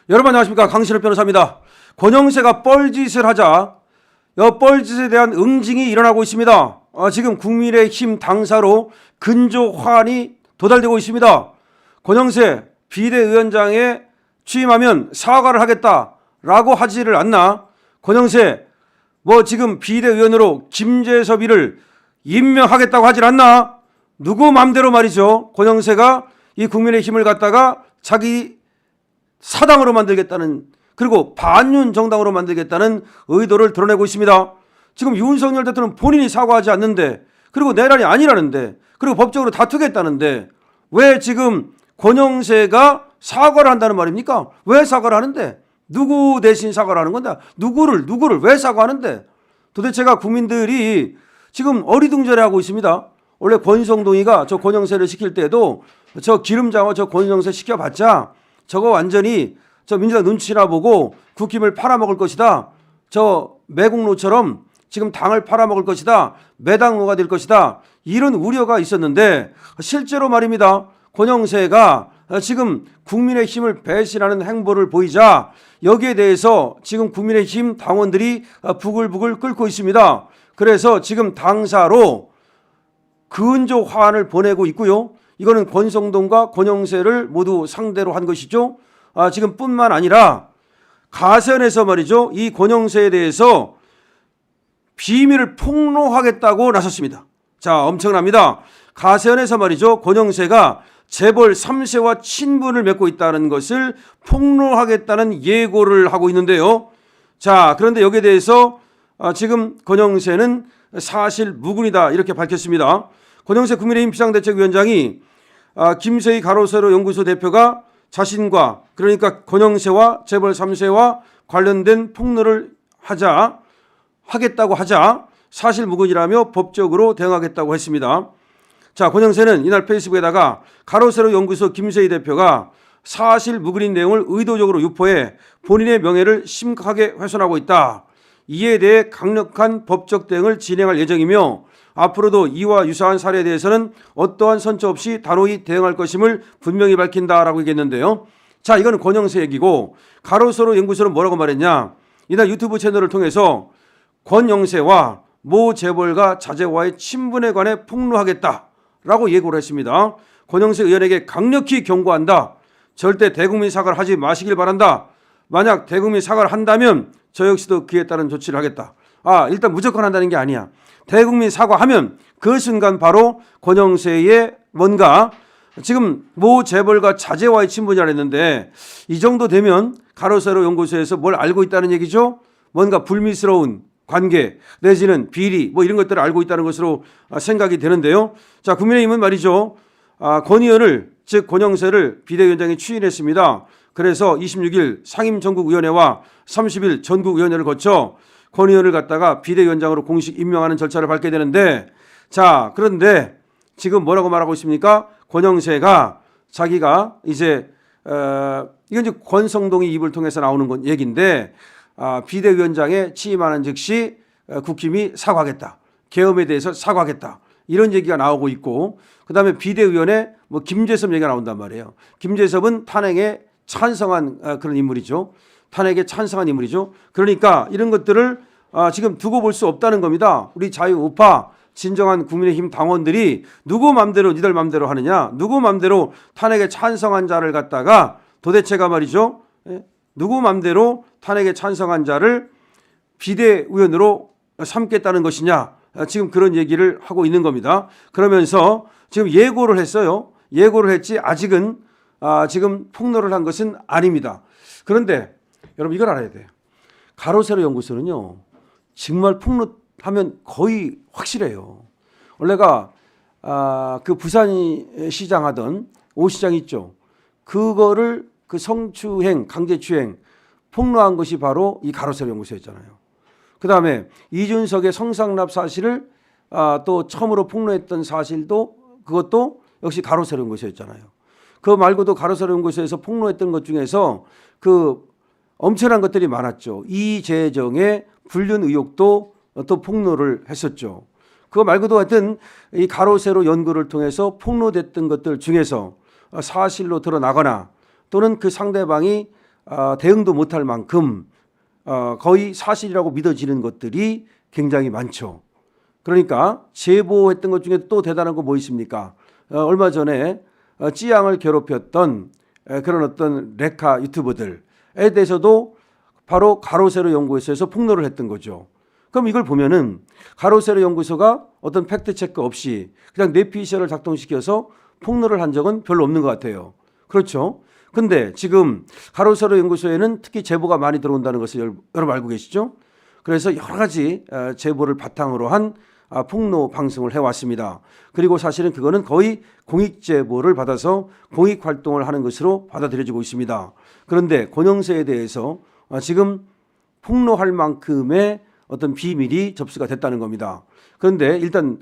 여러분 안녕하십니까, 강신업 변호사입니다. 권영세가 뻘짓을 하자 이 뻘짓에 대한 응징이 일어나고 있습니다. 지금 국민의힘 당사로 근조화환이 도달되고 있습니다. 권영세 비대위원장에 취임하면 사과를 하겠다라고 하지를 않나. 권영세 지금 비대위원으로 김재섭이를 임명하겠다고 하질 않나. 누구 맘대로 말이죠. 권영세가 이 국민의힘을 갖다가 자기 사당으로 만들겠다는, 그리고 반윤 정당으로 만들겠다는 의도를 드러내고 있습니다. 지금 윤석열 대통령은 본인이 사과하지 않는데, 그리고 내란이 아니라는데, 그리고 법적으로 다투겠다는데 왜 지금 권영세가 사과를 한다는 말입니까? 왜 사과를 하는데? 누구 대신 사과를 하는 건데? 누구를 왜 사과하는데? 도대체가 국민들이 지금 어리둥절해하고 있습니다. 원래 권성동이가 저 권영세를 시킬 때도 저 기름장어 저 권영세 시켜봤자 저거 완전히 저 민주당 눈치나 보고 국힘을 팔아먹을 것이다. 저 매국노처럼 지금 당을 팔아먹을 것이다. 매당노가 될 것이다. 이런 우려가 있었는데 실제로 말입니다. 권영세가 지금 국민의힘을 배신하는 행보를 보이자 여기에 대해서 지금 국민의힘 당원들이 부글부글 끓고 있습니다. 그래서 지금 당사로 근조화환을 보내고 있고요. 이거는 권성동과 권영세를 모두 상대로 한 것이죠. 지금 뿐만 아니라 가세연에서 말이죠. 이 권영세에 대해서 비밀을 폭로하겠다고 나섰습니다. 자, 엄청납니다. 가세연에서 말이죠. 권영세가 재벌 3세와 친분을 맺고 있다는 것을 폭로하겠다는 예고를 하고 있는데요. 자, 그런데 여기에 대해서 지금 권영세는 사실 무근이다 이렇게 밝혔습니다. 권영세 국민의힘 비상대책위원장이 김세희 가로세로 연구소 대표가 자신과, 그러니까 권영세와 재벌 3세와 관련된 폭로를 하겠다고 하자 사실 무근이라며 법적으로 대응하겠다고 했습니다. 자, 권영세는 이날 페이스북에다가 가로세로 연구소 김세희 대표가 사실 무근인 내용을 의도적으로 유포해 본인의 명예를 심각하게 훼손하고 있다. 이에 대해 강력한 법적 대응을 진행할 예정이며 앞으로도 이와 유사한 사례에 대해서는 어떠한 선처 없이 단호히 대응할 것임을 분명히 밝힌다라고 얘기했는데요. 자, 이거는 권영세 얘기고, 가로세로 연구소는 뭐라고 말했냐. 이날 유튜브 채널을 통해서 권영세와 모 재벌가 자제와의 친분에 관해 폭로하겠다라고 예고를 했습니다. 권영세 의원에게 강력히 경고한다. 절대 대국민 사과를 하지 마시길 바란다. 만약 대국민 사과를 한다면 저 역시도 그에 따른 조치를 하겠다. 일단 무조건 한다는 게 아니야. 대국민 사과하면 그 순간 바로 권영세의 뭔가 지금 모 재벌가 자제와의 친분이라 했는데 이 정도 되면 가로세로 연구소에서 뭘 알고 있다는 얘기죠. 뭔가 불미스러운 관계 내지는 비리 이런 것들을 알고 있다는 것으로 생각이 되는데요. 자, 국민의힘은 말이죠. 권 의원을, 즉 권영세를 비대위원장에 추인했습니다. 그래서 26일 상임전국위원회와 30일 전국위원회를 거쳐 권 의원을 갖다가 비대위원장으로 공식 임명하는 절차를 밟게 되는데, 자, 그런데 지금 뭐라고 말하고 있습니까? 권영세가 자기가 이제 이건 이제 권성동이 입을 통해서 나오는 건 얘기인데 비대위원장에 취임하는 즉시 국힘이 사과하겠다. 계엄에 대해서 사과하겠다. 이런 얘기가 나오고 있고, 그다음에 비대위원회 김재섭 얘기가 나온단 말이에요. 김재섭은 탄핵에 찬성한 그런 인물이죠. 탄핵에 찬성한 인물이죠. 그러니까 이런 것들을 지금 두고 볼 수 없다는 겁니다. 우리 자유우파 진정한 국민의힘 당원들이 누구 맘대로 니들 맘대로 하느냐. 누구 맘대로 탄핵에 찬성한 자를 갖다가 도대체가 말이죠. 누구 맘대로 탄핵에 찬성한 자를 비대위원으로 삼겠다는 것이냐. 지금 그런 얘기를 하고 있는 겁니다. 그러면서 지금 예고를 했어요. 예고를 했지 아직은 지금 폭로를 한 것은 아닙니다. 그런데 여러분 이걸 알아야 돼요. 가로세로 연구소는요. 정말 폭로하면 거의 확실해요. 원래가 그 부산시장 하던 오 시장 있죠. 그거를 그 성추행, 강제추행 폭로한 것이 바로 이 가로세로 연구소였잖아요. 그다음에 이준석의 성상납 사실을 또 처음으로 폭로했던 사실도 그것도 역시 가로세로 연구소였잖아요. 그 말고도 가로세로 연구소에서 폭로했던 것 중에서 그 엄청난 것들이 많았죠. 이재정의 불륜 의혹도 또 폭로를 했었죠. 그거 말고도 하여튼 이 가로세로 연구를 통해서 폭로됐던 것들 중에서 사실로 드러나거나 또는 그 상대방이 대응도 못할 만큼 거의 사실이라고 믿어지는 것들이 굉장히 많죠. 그러니까 제보했던 것 중에 또 대단한 거 뭐 있습니까? 얼마 전에 찌양을 괴롭혔던 그런 어떤 레카 유튜버들에 대해서도 바로 가로세로 연구소에서 폭로를 했던 거죠. 그럼 이걸 보면은 가로세로 연구소가 어떤 팩트 체크 없이 그냥 뇌피셜을 작동시켜서 폭로를 한 적은 별로 없는 것 같아요. 그렇죠? 근데 지금 가로세로 연구소에는 특히 제보가 많이 들어온다는 것을 여러분 알고 계시죠? 그래서 여러 가지 제보를 바탕으로 한 폭로 방송을 해왔습니다. 그리고 사실은 그거는 거의 공익 제보를 받아서 공익 활동을 하는 것으로 받아들여지고 있습니다. 그런데 권영세에 대해서 지금 폭로할 만큼의 어떤 비밀이 접수가 됐다는 겁니다. 그런데 일단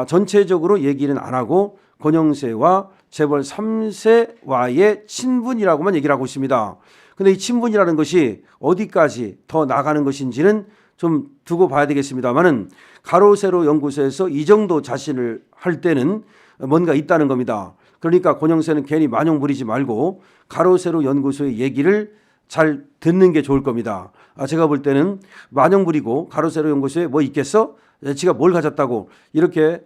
전체적으로 얘기는 안 하고 권영세와 재벌 3세와의 친분이라고만 얘기를 하고 있습니다. 그런데 이 친분이라는 것이 어디까지 더 나가는 것인지는 좀 두고 봐야 되겠습니다만은 가로세로 연구소에서 이 정도 자신을 할 때는 뭔가 있다는 겁니다. 그러니까 권영세는 괜히 만용 부리지 말고 가로세로 연구소의 얘기를 잘 듣는 게 좋을 겁니다. 제가 볼 때는 만용 부리고 가로세로 연구소에 뭐 있겠어? 지가 뭘 가졌다고 이렇게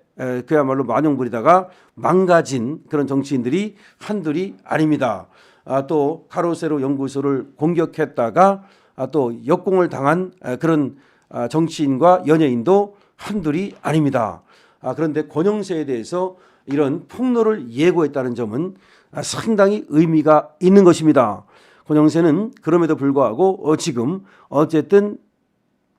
그야말로 만용 부리다가 망가진 그런 정치인들이 한둘이 아닙니다. 또 가로세로 연구소를 공격했다가 또 역공을 당한 그런 정치인과 연예인도 한둘이 아닙니다. 그런데 권영세에 대해서 이런 폭로를 예고했다는 점은 상당히 의미가 있는 것입니다. 권영세는 그럼에도 불구하고 지금 어쨌든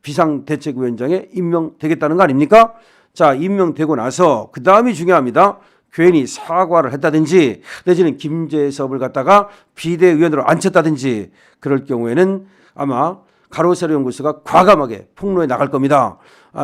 비상대책위원장에 임명되겠다는 거 아닙니까? 자, 임명되고 나서 그 다음이 중요합니다. 괜히 사과를 했다든지 내지는 김재섭을 갖다가 비대위원으로 앉혔다든지 그럴 경우에는 아마 가로세로 연구소가 과감하게 폭로해 나갈 겁니다.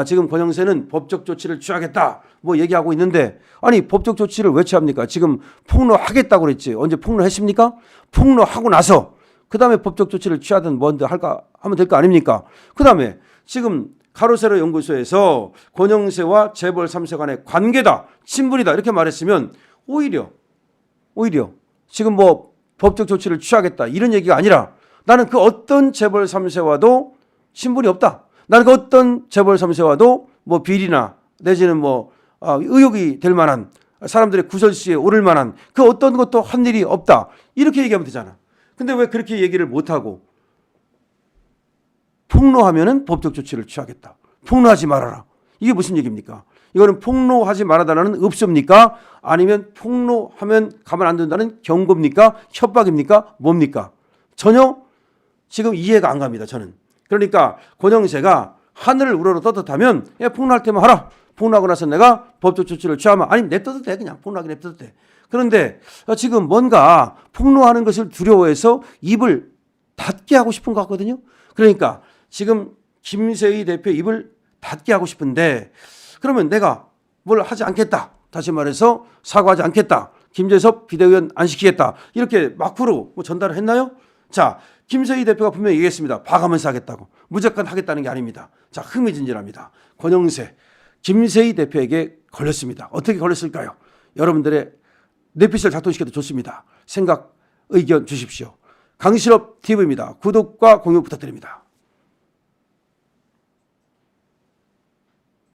지금 권영세는 법적 조치를 취하겠다 뭐 얘기하고 있는데 아니 법적 조치를 왜 취합니까? 지금 폭로하겠다고 그랬지. 언제 폭로했습니까? 폭로하고 나서 그 다음에 법적 조치를 취하든 뭔데 할까 하면 될 거 아닙니까? 그 다음에 지금 가로세로 연구소에서 권영세와 재벌 3세 간의 관계다, 친분이다 이렇게 말했으면 오히려 지금 뭐 법적 조치를 취하겠다 이런 얘기가 아니라 나는 그 어떤 재벌 3세와도 친분이 없다. 나는 그 어떤 재벌 3세와도 뭐 비리나 내지는 뭐 의혹이 될 만한 사람들의 구설수에 오를 만한 그 어떤 것도 한 일이 없다. 이렇게 얘기하면 되잖아. 근데 왜 그렇게 얘기를 못하고 폭로하면은 법적 조치를 취하겠다. 폭로하지 말아라. 이게 무슨 얘기입니까? 이거는 폭로하지 말아달라는 읍소입니까? 아니면 폭로하면 가만 안 둔다는 경고입니까? 협박입니까? 뭡니까? 전혀 지금 이해가 안 갑니다. 저는. 그러니까 권영세가 하늘을 우러러 떳떳하면 폭로할 때만 하라. 폭로하고 나서 내가 법적 조치를 취하면 아니면 냅둬도 돼. 그냥 폭로하게 냅둬도 돼. 그런데 지금 뭔가 폭로하는 것을 두려워해서 입을 닫게 하고 싶은 것 같거든요. 그러니까 지금 김세희 대표 입을 닫게 하고 싶은데 그러면 내가 뭘 하지 않겠다. 다시 말해서 사과하지 않겠다. 김재섭 비대위원 안 시키겠다. 이렇게 막후로 뭐 전달을 했나요? 자, 김세희 대표가 분명히 얘기했습니다. 봐가면서 하겠다고. 무조건 하겠다는 게 아닙니다. 자, 흥미진진합니다. 권영세, 김세희 대표에게 걸렸습니다. 어떻게 걸렸을까요? 여러분들의 뇌피셜 작동시켜도 좋습니다. 생각, 의견 주십시오. 강실업 TV입니다. 구독과 공유 부탁드립니다.